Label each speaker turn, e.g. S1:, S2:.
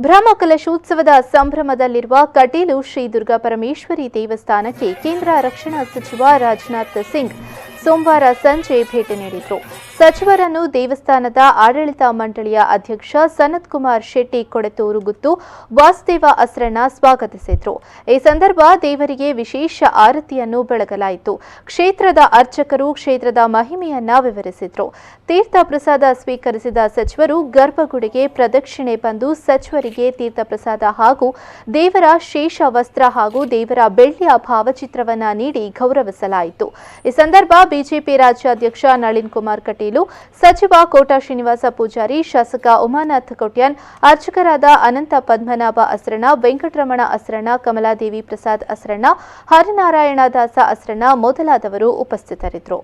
S1: ಬ್ರಹ್ಮಕಲಶೋತ್ಸವದ ಸಂಭ್ರಮದಲ್ಲಿರುವ ಕಟೀಲು ಶ್ರೀ ದುರ್ಗಾ ಪರಮೇಶ್ವರಿ ದೇವಸ್ಥಾನಕ್ಕೆ ಕೇಂದ್ರ ರಕ್ಷಣಾ ಸಚಿವ ರಾಜನಾಥ್ಸಿಂಗ್ ಸೋಮವಾರ ಸಂಜೆ ಭೇಟಿ ನೀಡಿದರು. ಸಚಿವರನ್ನು ದೇವಸ್ಥಾನದ ಆಡಳಿತ ಮಂಡಳಿಯ ಅಧ್ಯಕ್ಷ ಸನತ್ ಕುಮಾರ್ ಶೆಟ್ಟಿ ಕೊಡೆತೂರು ಗುತ್ತು ವಾಸುದೇವ ಅಸ್ರಣ್ಣ ಸ್ವಾಗತಿಸಿದರು. ಈ ಸಂದರ್ಭ ದೇವರಿಗೆ ವಿಶೇಷ ಆರತಿಯನ್ನು ಬೆಳಗಲಾಯಿತು. ಕ್ಷೇತ್ರದ ಅರ್ಚಕರು ಕ್ಷೇತ್ರದ ಮಹಿಮೆಯನ್ನ ವಿವರಿಸಿದರು. ತೀರ್ಥ ಪ್ರಸಾದ ಸ್ವೀಕರಿಸಿದ ಸಚಿವರು ಗರ್ಭಗುಡಿಗೆ ಪ್ರದಕ್ಷಿಣೆ ಬಂದು ಸಚಿವರಿಗೆ ತೀರ್ಥ ಪ್ರಸಾದ ಹಾಗೂ ದೇವರ ಶೇಷ ವಸ್ತ್ರ ಹಾಗೂ ದೇವರ ಬೆಳ್ಳಿಯ ಭಾವಚಿತ್ರವನ್ನ ನೀಡಿ ಗೌರವಿಸಲಾಯಿತು. ಈ ಸಂದರ್ಭ ಬಿಜೆಪಿ ರಾಜ್ಯಾಧ್ಯಕ್ಷ ನಳಿನ್ ಕುಮಾರ್ ಕಟೀಲು, ಸಚಿವ ಕೋಟಾ ಶ್ರೀನಿವಾಸ ಪೂಜಾರಿ, ಶಾಸಕ ಉಮಾನಾಥ್ ಕೊಟ್ಯಾನ್, ಅರ್ಚಕರಾದ ಅನಂತ ಪದ್ಮನಾಭ ಅಸ್ರಣ್ಣ, ವೆಂಕಟರಮಣ ಅಸ್ರಣ್ಣ, ಕಮಲಾದೇವಿ ಪ್ರಸಾದ್ ಅಸ್ರಣ್ಣ, ಹರಿನಾರಾಯಣ ದಾಸ ಅಸ್ರಣ್ಣ ಮೊದಲಾದವರು ಉಪಸ್ಥಿತರಿದ್ದರು.